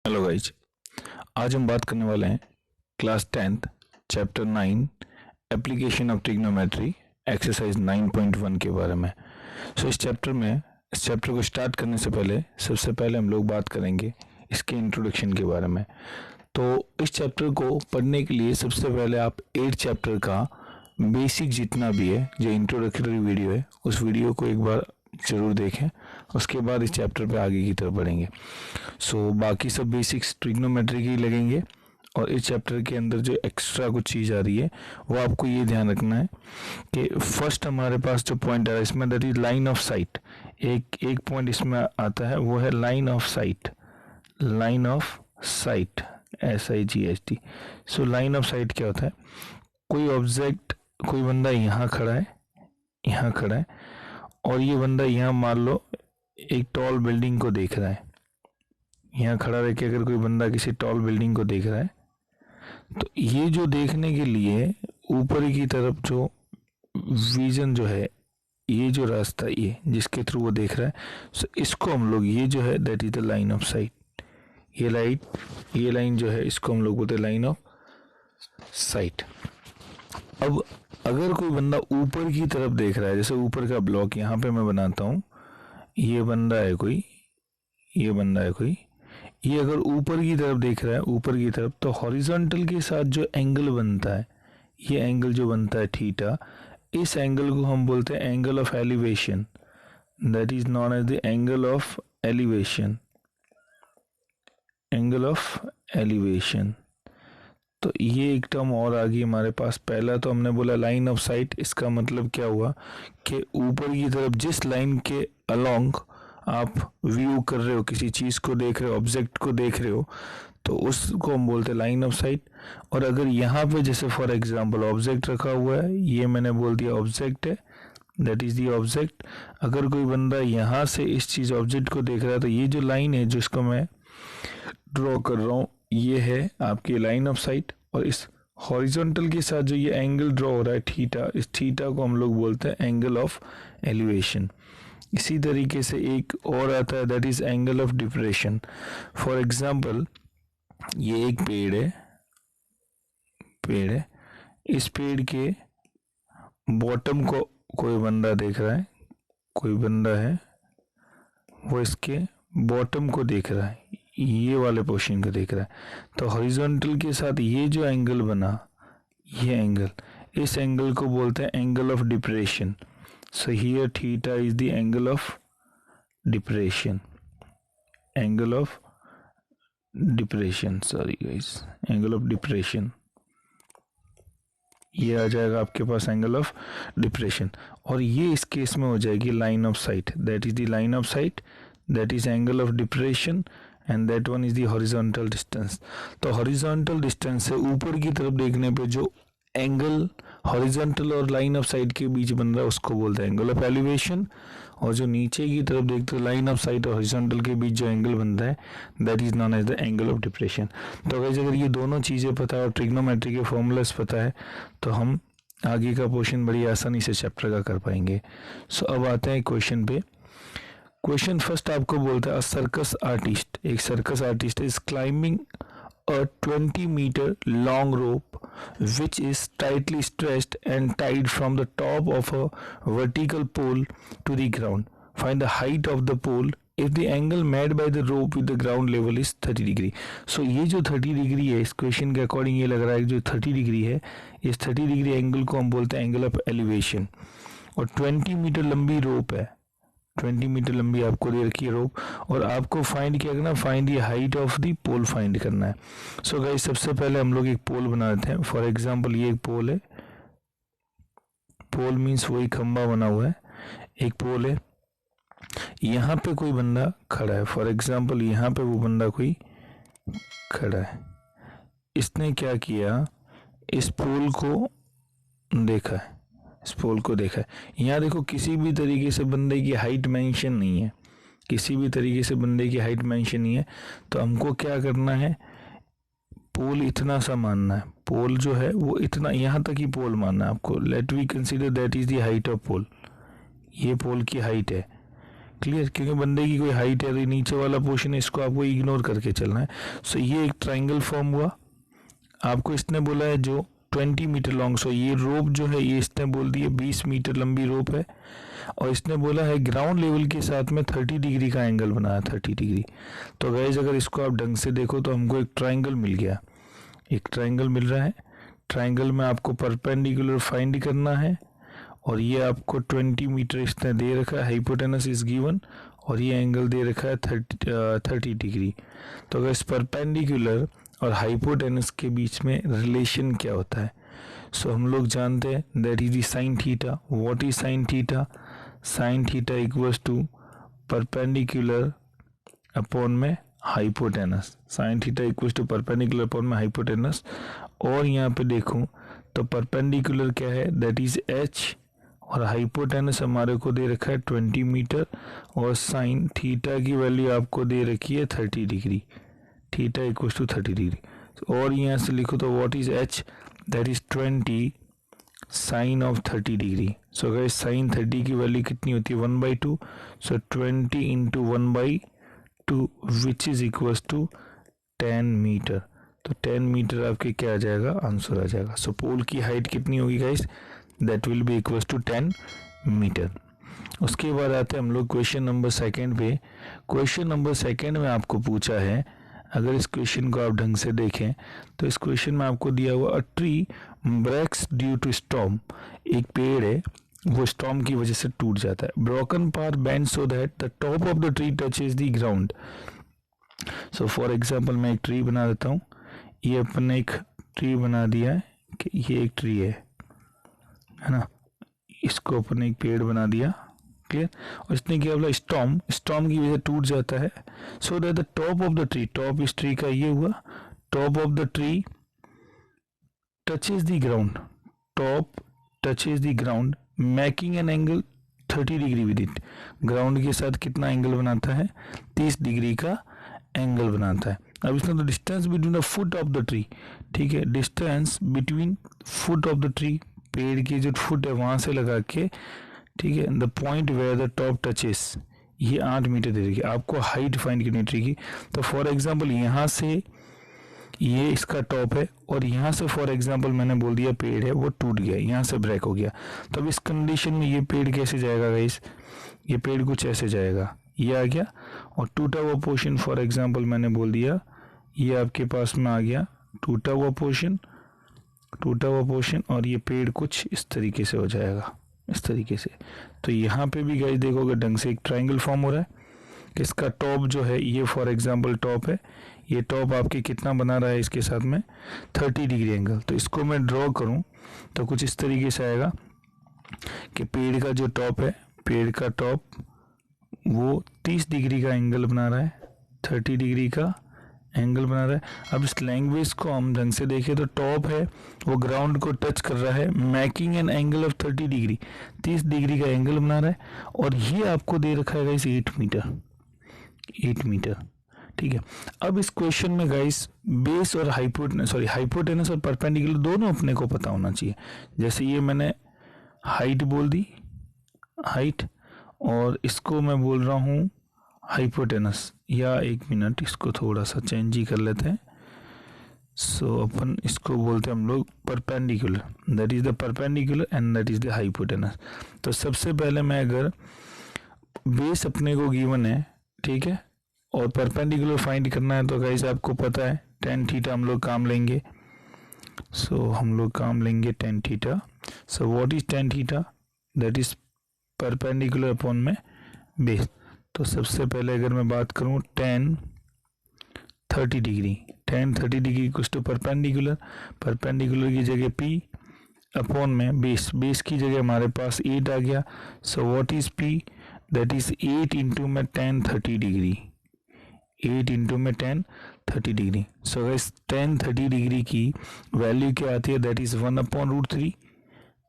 Hello guys, आज हम बात करने वाले हैं class 10th chapter 9 application of trigonometry exercise 9.1 के बारे में। इस चैप्टर को स्टार्ट करने से पहले सबसे पहले हम लोग बात करेंगे इसके इंट्रोडक्शन के बारे में। तो इस चैप्टर को पढ़ने के लिए सबसे पहले आप 8 चैप्टर का बेसिक जितना भी है जो इंट्रोडक्टरी वीडियो है उस वीडियो को एक बार ज़रूर देखें, उसके बाद इस चैप्टर पे आगे की तरफ बढ़ेंगे। बाकी सब बेसिक्स ट्रिग्नोमेट्री की लगेंगे और इस चैप्टर के अंदर जो एक्स्ट्रा कुछ चीज़ आ रही है वो आपको ये ध्यान रखना है कि फर्स्ट हमारे पास जो पॉइंट आ रहा है इसमें that is line of site. एक पॉइंट इसमें आता है वो है line of site, line of site SIGHT। Line of site क्या होता है? कोई ऑब्जेक्ट, कोई बंदा यहाँ खड़ा है और ये बंदा यहाँ मान लो एक टॉल बिल्डिंग को देख रहा है। यहाँ खड़ा रह के अगर कोई बंदा किसी टॉल बिल्डिंग को देख रहा है तो ये जो देखने के लिए ऊपर की तरफ जो विजन जो है, ये जो रास्ता ये जिसके थ्रू वो देख रहा है, इसको हम लोग, ये जो है that is the line of site. ये लाइन जो है इसको हम लोग बोलते हैं लाइन ऑफ साइट। अब अगर कोई बंदा ऊपर की तरफ देख रहा है, जैसे ऊपर का ब्लॉक यहाँ पे मैं बनाता हूँ, ये बंदा है कोई, ये अगर ऊपर की तरफ देख रहा है, ऊपर की तरफ, तो हॉरिजॉन्टल के साथ जो एंगल बनता है, ये एंगल जो बनता है थीटा, इस एंगल को हम बोलते हैं angle of elevation. That is known as the angle of elevation, angle of elevation. तो ये एक टर्म और आ गई हमारे पास। पहला तो हमने बोला लाइन ऑफ साइट, इसका मतलब क्या हुआ कि ऊपर की तरफ जिस लाइन के अलोंग आप व्यू कर रहे हो, किसी चीज़ को देख रहे हो, ऑब्जेक्ट को देख रहे हो, तो उसको हम बोलते हैं लाइन ऑफ साइट। और अगर यहाँ पे जैसे फॉर एग्जांपल ऑब्जेक्ट रखा हुआ है, ये मैंने बोल दिया ऑब्जेक्ट है, दैट इज दी ऑब्जेक्ट। अगर कोई बंदा यहाँ से इस चीज़ ऑब्जेक्ट को देख रहा है तो ये जो लाइन है जिसको मैं ड्रॉ कर रहा हूँ, ये है आपकी लाइन ऑफ साइट। और इस हॉरिजॉन्टल के साथ जो ये एंगल ड्रॉ हो रहा है थीटा, इस थीटा को हम लोग बोलते हैं एंगल ऑफ एलिवेशन। इसी तरीके से एक और आता है that is angle of depression. For example ये एक पेड़ है, इस पेड़ के बॉटम को कोई बंदा देख रहा है, कोई बंदा है वो इसके बॉटम को देख रहा है, ये वाले पोर्शन को देख रहा है। तो हॉरिजॉन्टल के साथ ये जो एंगल बना, ये एंगल, इस एंगल को बोलते हैं angle of depression. So here theta is the angle of depression, angle of depression, sorry guys, angle of depression। ये आ जाएगा आपके पास एंगल ऑफ डिप्रेशन। और ये इस केस में हो जाएगी line of site, that is the line of site, that is angle of depression and that one is the horizontal distance. तो हॉरिजॉन्टल डिस्टेंस से ऊपर की तरफ देखने पे जो एंगल हॉरिजॉन्टल और लाइन ऑफ साइट के बीच बन रहा है उसको बोलते हैं एंगल ऑफ एलिवेशन। और जो नीचे की तरफ देखते हो लाइन ऑफ साइट और हॉरिजॉन्टल के बीच जो एंगल बनता है that is known as the angle of depression. तो अगर ये दोनों चीज़ें पता है और ट्रिग्नोमेट्री के फॉर्मूलास पता है तो हम आगे का पोर्शन बड़ी आसानी से चैप्टर का कर पाएंगे। अब आते हैं क्वेश्चन पे। क्वेश्चन फर्स्ट आपको बोलता है सर्कस आर्टिस्ट, एक circus artist is climbing a 20 meter long rope which is tightly stretched and tied from the top of a vertical pole to the ground. Find the height of the pole if the angle made by the rope with the ground level is 30 degree. So ये जो 30 degree है इस question के according ये लग रहा है कि जो 30 डिग्री है, इस 30 डिग्री एंगल को हम बोलते हैं एंगल ऑफ एलिवेशन। और 20 मीटर लंबी रोप है, 20 मीटर लंबी आपको दे रखी है रोप, और आपको फाइंड क्या करना, find the height of the pole find करना है। सो गाइस सबसे पहले हम लोग एक पोल बना देते हैं। फॉर एग्जांपल ये एक पोल है, पोल मीन्स वही खंबा बना हुआ है, एक पोल है, यहाँ पे कोई बंदा खड़ा है। फॉर एग्जांपल यहाँ पे वो बंदा कोई खड़ा है, इसने क्या किया, इस पोल को देखा है, इस पोल को देखा है। यहाँ देखो किसी भी तरीके से बंदे की हाइट मेंशन नहीं है, किसी भी तरीके से बंदे की हाइट मेंशन नहीं है। तो हमको क्या करना है, पोल इतना सा मानना है, पोल जो है वो इतना, यहाँ तक ही पोल मानना है आपको। Let we consider that is the height of pole, ये पोल की हाइट है। क्लियर, क्योंकि बंदे की कोई हाइट है, नीचे वाला पोर्शन है, इसको आपको इग्नोर करके चलना है। सो ये एक ट्राइंगल फॉर्म हुआ। आपको इसने बोला है जो 20 मीटर लॉन्ग, सो ये रोप जो है ये इसने बोल दी है 20 मीटर लंबी रोप है, और इसने बोला है ग्राउंड लेवल के साथ में 30 डिग्री का एंगल बनाया, 30 डिग्री। तो गाइस अगर इसको आप ढंग से देखो तो हमको एक ट्राइंगल मिल गया, एक ट्राइंगल मिल रहा है। ट्राइंगल में आपको परपेंडिकुलर फाइंड करना है, और ये आपको 20 मीटर इसने दे रखा है, हाइपोटेनस इज गिवन, और ये एंगल दे रखा है 30 डिग्री। तो अगर इस परपेंडिकुलर और हाइपोटेनस के बीच में रिलेशन क्या होता है? सो हम लोग जानते हैं that is the sine theta. What is sine theta? Sine theta equals to perpendicular upon में hypotenuse. Sine theta equals to perpendicular upon में हाइपोटेनस। और यहाँ पे देखूं तो परपेंडिकुलर क्या है, दैट इज एच, और हाइपोटेनस हमारे को दे रखा है 20 मीटर, और साइन थीटा की वैल्यू आपको दे रखी है 30 degree. Theta equals to 30 degree. और यहाँ से लिखो तो what is h, that is 20 sine of 30 degree. So guys sine 30 की वैल्यू कितनी होती है? 1/2। So 20 into 1/2 which is equals to 10 metre. तो 10 मीटर आपके क्या आ जाएगा? आंसर आ जाएगा। सो पोल की हाइट कितनी होगी guys? That will be equals to 10 metre. उसके बाद आते हैं हम लोग क्वेश्चन नंबर सेकंड पे। क्वेश्चन नंबर सेकंड में आपको पूछा है, अगर इस क्वेश्चन को आप ढंग से देखें तो इस क्वेश्चन में आपको दिया हुआ a tree breaks due to storm. एक पेड़ है वो स्टॉर्म की वजह से टूट जाता है। Broken part bend so that the top of the tree touches the ground. So for example मैं एक ट्री बना देता हूँ। ये अपन एक ट्री बना दिया है कि ये एक ट्री है ना, इसको अपन एक पेड़ बना दिया, क्लियर। और इसने क्या बोला? स्टॉर्म, स्टॉर्म की वजह से टूट जाता है। So that the top of the tree, top इस ट्री का ये हुआ, top of the tree touches the ground, top touches the ground making an angle 30 degree with it. Ground के साथ कितना एंगल बनाता है? 30 डिग्री का एंगल बनाता है। अब इसका तो distance between the foot of the tree, ठीक है, distance between foot of the tree, पेड़ की जो फुट है वहां से लगा के, ठीक है, the point where the top touches, ये 8 मीटर दे देगी। आपको हाइट फाइंड करनी ट्री की। तो फॉर एग्जांपल यहाँ से ये इसका टॉप है, और यहाँ से फॉर एग्जांपल मैंने बोल दिया पेड़ है वो टूट गया, यहाँ से ब्रेक हो गया। तो अब इस कंडीशन में ये पेड़ कैसे जाएगा गाइस? ये पेड़ कुछ ऐसे जाएगा, ये आ गया, और टूटा हुआ पोर्शन फॉर एग्जांपल मैंने बोल दिया ये आपके पास में आ गया, टूटा हुआ पोर्शन, टूटा हुआ पोर्शन, और ये पेड़ कुछ इस तरीके से हो जाएगा, इस तरीके से। तो यहाँ पे भी गाइस देखोगे ढंग से एक ट्राइंगल फॉर्म हो रहा है। इसका टॉप जो है ये फॉर एग्जांपल टॉप है, ये टॉप आपके कितना बना रहा है इसके साथ में? 30 डिग्री एंगल। तो इसको मैं ड्रॉ करूं तो कुछ इस तरीके से आएगा कि पेड़ का जो टॉप है, पेड़ का टॉप वो 30 डिग्री का एंगल बना रहा है, 30 डिग्री का एंगल बना रहा है। अब इस लैंग्वेज को हम ढंग से देखें तो टॉप है वो ग्राउंड को टच कर रहा है, making an angle of 30 degree, 30 degree का एंगल बना रहा है, और ये आपको दे रखा है गाइस 8 मीटर, 8 मीटर, ठीक है। अब इस क्वेश्चन में गाइस बेस और हाइपोटेनस और परपेंडिकुलर दोनों अपने को पता होना चाहिए। जैसे ये मैंने हाइट बोल दी, हाइट, और इसको मैं बोल रहा हूँ हाइपोटेनस, या एक मिनट इसको थोड़ा सा चेंज ही कर लेते हैं। सो अपन इसको बोलते हैं हम लोग perpendicular, that is the perpendicular and that is the hypotenuse. तो सबसे पहले मैं अगर बेस अपने को गिवन है, ठीक है, और परपेंडिकुलर फाइंड करना है, तो गाइस आपको पता है tan थीटा हम लोग काम लेंगे। सो हम लोग काम लेंगे tan theta. So what is tan theta? That is perpendicular upon में बेस। तो सबसे पहले अगर मैं बात करूं tan 30 डिग्री, tan 30 डिग्री कुछ तो परपेंडिकुलर, परपेंडिकुलर की जगह p अपॉन में बेस, बेस की जगह हमारे पास 8 आ गया। So what is p? That is 8 into में tan 30 डिग्री, 8 इंटू में tan 30 degree. So guys tan 30 degree की वैल्यू क्या आती है? That is 1/√3,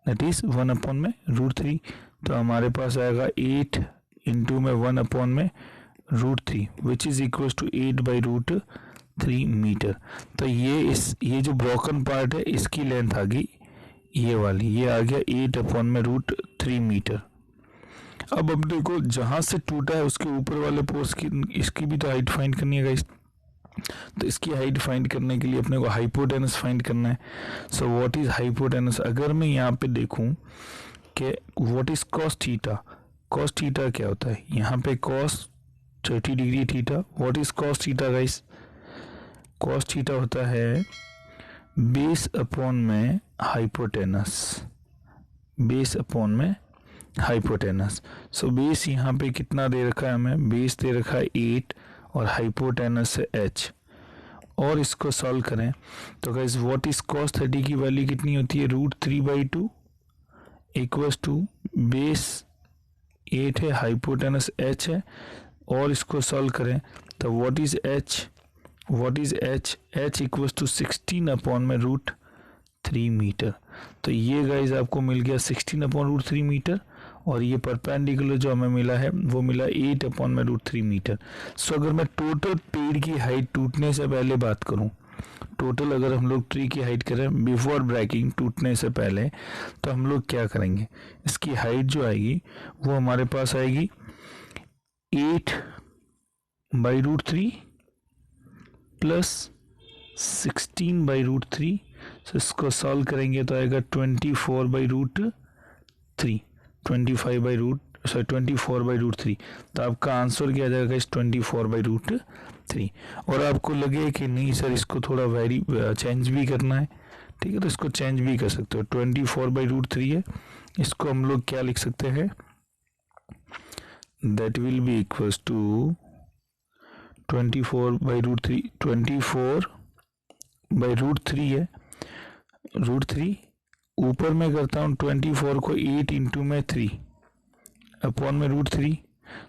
that is 1/√3। तो हमारे पास आएगा 8 इंटू में 1/√3 which is equal to 8/√3 metre. तो ये जो ब्रोकन पार्ट है इसकी लेंथ आ गई ये वाली, ये आ गया 8/√3 मीटर। अब देखो जहाँ से टूटा है उसके ऊपर वाले पोर्स की इसकी भी तो हाइट फाइंड करनी है गाइस। तो इसकी हाइट फाइंड करने के लिए अपने को हाइपोटेनस फाइंड करना है। सो व्हाट इज हाइपोटेनस? अगर मैं यहाँ पे देखूँ कि what is cos theta, cos theta क्या होता है? यहाँ पे cos 30 degree theta. What is cos theta guys? Cos theta होता है बेस अपॉन में हाइपोटेनस, बेस अपॉन में हाइपोटेनस। सो बेस यहाँ पे कितना दे रखा है हमें? बेस दे रखा है 8 और हाइपोटेनस है h। और इसको सॉल्व करें तो गाइस व्हाट इज कॉस 30 की वैल्यू कितनी होती है? √3/2 इक्वल्स टू बेस 8 है, हाइपोटेनस h है, और इसको सॉल्व करें तो what is h? What is h? h equals to 16 upon में √3 मीटर। तो ये गाइज आपको मिल गया 16 अपॉन √3 मीटर, और ये परपेंडिकुलर जो हमें मिला है वो मिला 8 अपॉन में √3 मीटर। सो अगर मैं टोटल पेड़ की हाइट टूटने से पहले बात करूं, टोटल अगर हम लोग ट्री की हाइट करें बिफोर ब्रेकिंग, टूटने से पहले, तो हम लोग क्या करेंगे? इसकी हाइट जो आएगी वो हमारे पास आएगी 8/√3 प्लस 16/√3। सो इसको सॉल्व करेंगे तो आएगा 24/√3, 24/√3। तो आपका आंसर क्या आ जाएगा इस 24/√3। और आपको लगे कि नहीं सर इसको थोड़ा चेंज भी करना है, ठीक है, तो इसको चेंज भी कर सकते हो। 24/√3 है, इसको हम लोग क्या लिख सकते हैं? That will be equals to 24/√3, 24/√3 है, √3 ऊपर में करता हूँ 24 को 8 इंटू में 3 अपॉन में √3।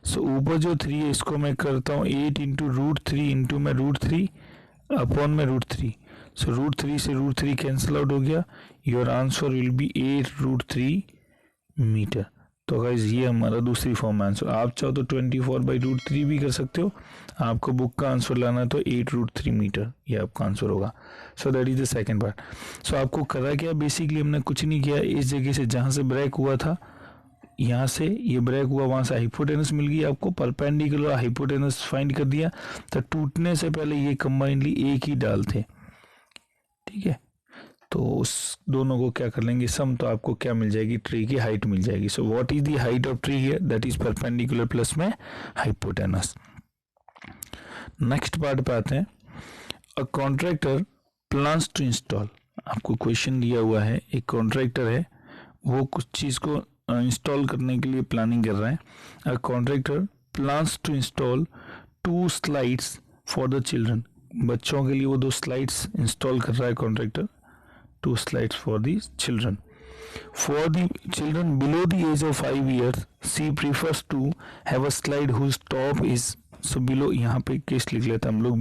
सो ऊपर जो 3 है इसको मैं करता हूँ 8 इंटू √3 इंटू में √3 अपॉन में √3। सो √3 से √3 कैंसिल आउट हो गया। Your answer will be 8√3 metre. तो गाइज ये हमारा दूसरी फॉर्म में आंसर। आप चाहो तो 24/√3 भी कर सकते हो, आपको बुक का आंसर लाना है तो 8√3 मीटर ये आपका आंसर होगा। So that is the second part. So आपको करा क्या? बेसिकली हमने कुछ नहीं किया, इस जगह से जहाँ से ब्रेक हुआ था, यहाँ से ये ब्रेक हुआ, वहाँ से हाइपोटेनस मिल गई आपको, परपेंडिकुलर हाइपोटेनस फाइंड कर दिया। तो टूटने से पहले ये कंबाइनली एक ही डाल थे, ठीक है, तो उस दोनों को क्या कर लेंगे सम, तो आपको क्या मिल जाएगी? ट्री की हाइट मिल जाएगी। So what is the height of tree here? That is perpendicular plus में हाइपोटेनस। नेक्स्ट पार्ट पे आते हैं। A contractor plans to install, आपको क्वेश्चन दिया हुआ है, एक कॉन्ट्रैक्टर है वो कुछ चीज़ को इंस्टॉल करने के लिए प्लानिंग कर रहा है। A contractor plans to install 2 slides for the children, बच्चों के लिए वो 2 स्लाइड्स इंस्टॉल कर रहा है contractor. 2 slides for the children. For the children below the age of 5 years, she prefers to have a slide whose top is, so below, यहाँ पे case लिख लेते हैं हम लोग,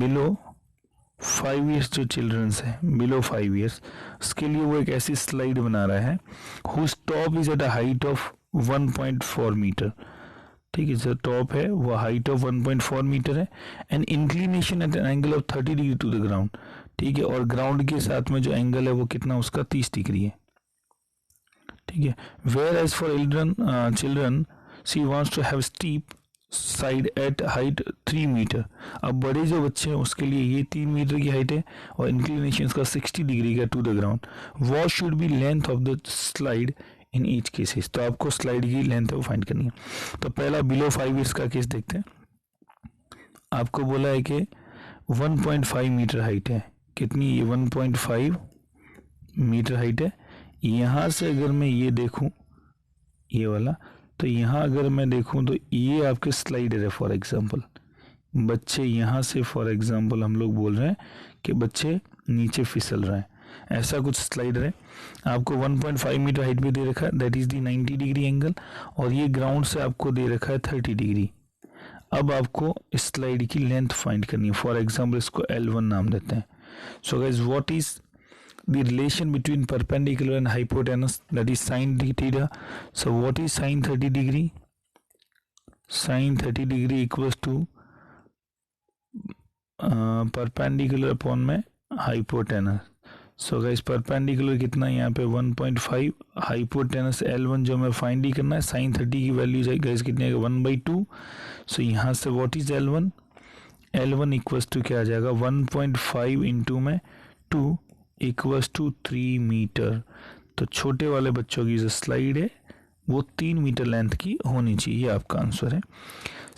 below 5 years जो चिल्ड्रंस है, below 5 years, उसके लिए वो एक ऐसी स्लाइड बना रहा है whose top is at a height of 1.4 metre, ठीक है, जो टॉप है वो हाइट ऑफ 1.4 मीटर है, and inclination at an angle of 30 degree to the ground, ठीक है, और ग्राउंड के साथ में जो एंगल है वो कितना? उसका 30 डिग्री है, ठीक है। Where as for children she wants to have steep side at height 3 metre. अब बड़े जो बच्चे हैं उसके लिए ये 3 मीटर की हाइट है और इंक्लिनेशन इसका 60 डिग्री का to the ground. What should be length of the slide in each cases, तो आपको स्लाइड की लेंथ वो फाइंड करनी है। तो पहला बिलो 5 ईयर्स का केस देखते हैं। आपको बोला है कि 1.5 मीटर हाइट है, कितनी? ये 1.5 मीटर हाइट है। यहाँ से अगर मैं ये देखूं, ये वाला, तो यहाँ अगर मैं देखूं तो ये आपके स्लाइडर है। फॉर एग्जांपल बच्चे यहाँ से, फॉर एग्जांपल हम लोग बोल रहे हैं कि बच्चे नीचे फिसल रहे हैं, ऐसा कुछ स्लाइडर है। आपको 1.5 मीटर हाइट पे दे रखा है, that is the 90 degree angle, और ये ग्राउंड से आपको दे रखा है 30 डिग्री। अब आपको इस स्लाइड की लेंथ फाइंड करनी है। फॉर एग्जांपल इसको L1 नाम देते हैं। So guys what is the relation between perpendicular and hypotenuse? That is sin theta. So what is sin 30 degree? sin 30 degree equals to perpendicular upon में hypotenuse. So guys perpendicular कितना है यहाँ पे 1.5, hypotenuse L1 जो हमें find ही करना है, sign 30 की वैल्यू जाएगी गाइस कितने 1/2। सो यहाँ से what is L1, L1 equals to क्या आ जाएगा 1.5 इंटू में 2 इक्वल्स टू 3 मीटर। तो छोटे वाले बच्चों की जो स्लाइड है वो 3 मीटर लेंथ की होनी चाहिए, ये आपका आंसर है।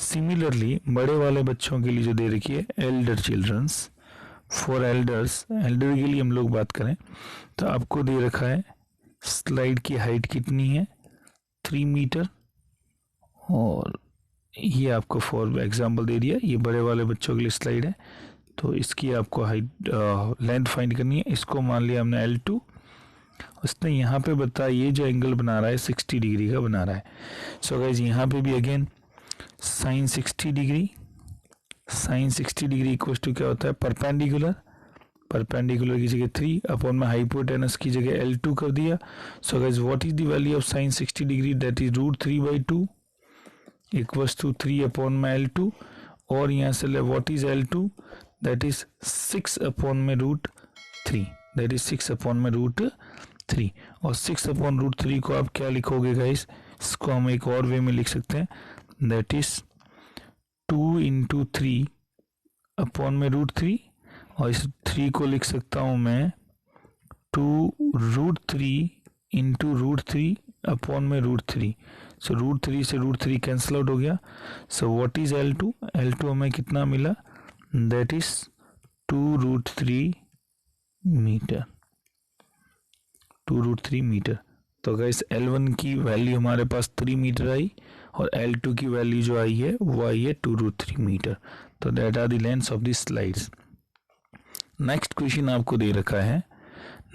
सिमिलरली बड़े वाले बच्चों के लिए जो दे रखी है elder childrens, for elders, elder के लिए हम लोग बात करें तो आपको दे रखा है स्लाइड की हाइट कितनी है 3 मीटर, और ये आपको फॉर एग्जांपल दे दिया, ये बड़े वाले बच्चों के लिए स्लाइड है, तो इसकी आपको हाइट लेंथ फाइंड करनी है। इसको मान लिया हमने L2, उसने यहाँ पे बताया ये जो एंगल बना रहा है 60 डिग्री का बना रहा है। सो गाइज यहाँ पे भी again sine 60 degree, sine 60 degree equal to क्या होता है परपेंडिकुलर, परपेंडिकुलर की जगह 3 अपॉन में हाइपोटेनस की जगह L2 कर दिया। So guys what is the value of sine 60 degree, that is √3/2 equals to 3 upon में L2, और यहाँ से ले what is L2, that is 6 upon में √3, दैट इज 6 अपॉन में √3। और 6 अपॉन √3 को आप क्या लिखोगे गाइस, इसको हम एक और वे में लिख सकते हैं, दैट इज 2 इंटू 3 अपॉन में √3, और इस 3 को लिख सकता हूं मैं 2√3 इंटू √3 अपॉन में √3। सो √3 से √3 कैंसिल आउट हो गया। So what is L2, L2 हमें कितना मिला, दैट इज 2√3 मीटर, 2√3 मीटर। तो गाइस L1 की वैल्यू हमारे पास 3 मीटर आई, और L2 की वैल्यू जो आई है वो आई है 2√3 मीटर। तो that are the lengths of the slides. Next question आपको दे रखा है,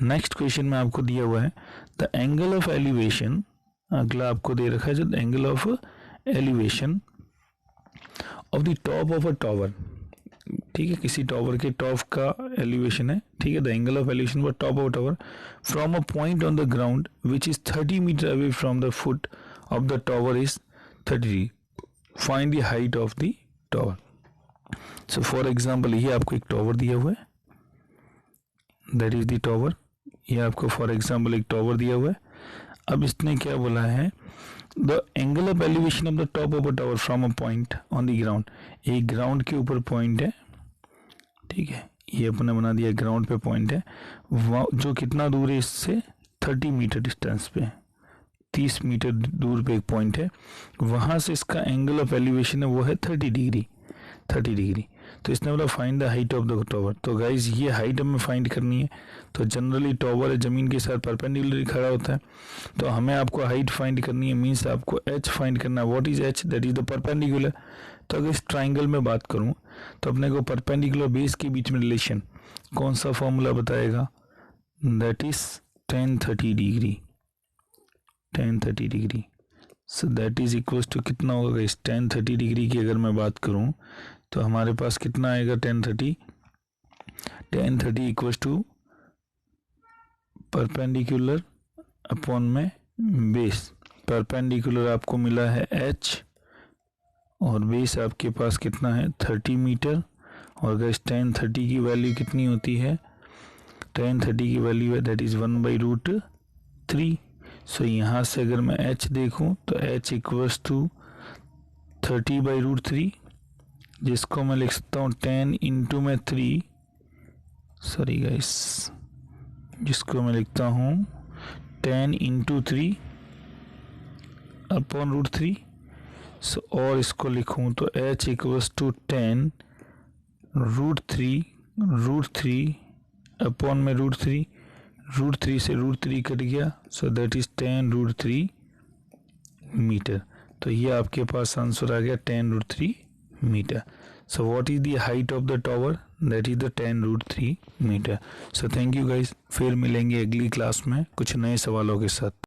नेक्स्ट क्वेश्चन में आपको दिया हुआ है द एंगल ऑफ एलिवेशन, अगला आपको दे रखा है जो angle of elevation of the top of a tower, ठीक है, किसी टावर के टॉप का एलिवेशन है, ठीक है, the angle of elevation for top of tower from a point on the ground which is 30 metre away from the foot of the tower is 30, find the height of the tower. So for example ये आपको एक tower दिया हुआ है, that is the tower, ये आपको for example एक tower दिया हुआ है। अब इसने क्या बोला है, the angle of elevation of the top of a tower from a point on the ground, एक ग्राउंड के ऊपर पॉइंट है, ठीक है, ये अपने बना दिया ग्राउंड पे पॉइंट है, जो कितना दूर है इससे 30 मीटर डिस्टेंस पे, 30 मीटर दूर पे एक पॉइंट है, वहां से इसका एंगल ऑफ एलिवेशन है वो है 30 डिग्री, 30 डिग्री। तो इसने बोला find the height of the tower. तो गाइज ये हाइट हमें फाइंड करनी है, तो जनरली टावर जमीन के साथ परपेंडिकुलर खड़ा होता है, तो हमें आपको हाइट फाइंड करनी है, मीन्स आपको h फाइंड करना है। What is h, that is the perpendicular. तो अगर इस ट्राइंगल में बात करूं तो अपने को परपेंडिकुलर बेस के बीच में रिलेशन कौन सा फॉर्मूला बताएगा, that is tan 30 degree, tan 30 degree. So that is equals to कितना होगा इस tan 30 डिग्री की अगर मैं बात करूं तो हमारे पास कितना आएगा tan 30 equals to perpendicular upon में बेस, परपेंडिकुलर आपको मिला है h और बेस आपके पास कितना है 30 मीटर, और अगर tan 30 की वैल्यू कितनी होती है, tan 30 की वैल्यू है दैट इज 1/√3। सो यहाँ से अगर मैं h देखूं तो h इक्वल्स टू 30/√3, जिसको मैं लिख सकता हूँ 10 इंटू में 3, सॉरी गाइस, जिसको मैं लिखता हूँ 10 इंटू 3 अपॉन √3। सो और इसको लिखूँ तो h इक्वल्स टू 10 √3 अपॉन में √3, √3 से √3 कट गया, सो दैट इज 10 √3 मीटर। तो ये आपके पास आंसर आ गया 10 √3 metre. So what is the height of the tower? That is the 10 √3 metre. So thank you guys, फिर मिलेंगे अगली क्लास में कुछ नए सवालों के साथ।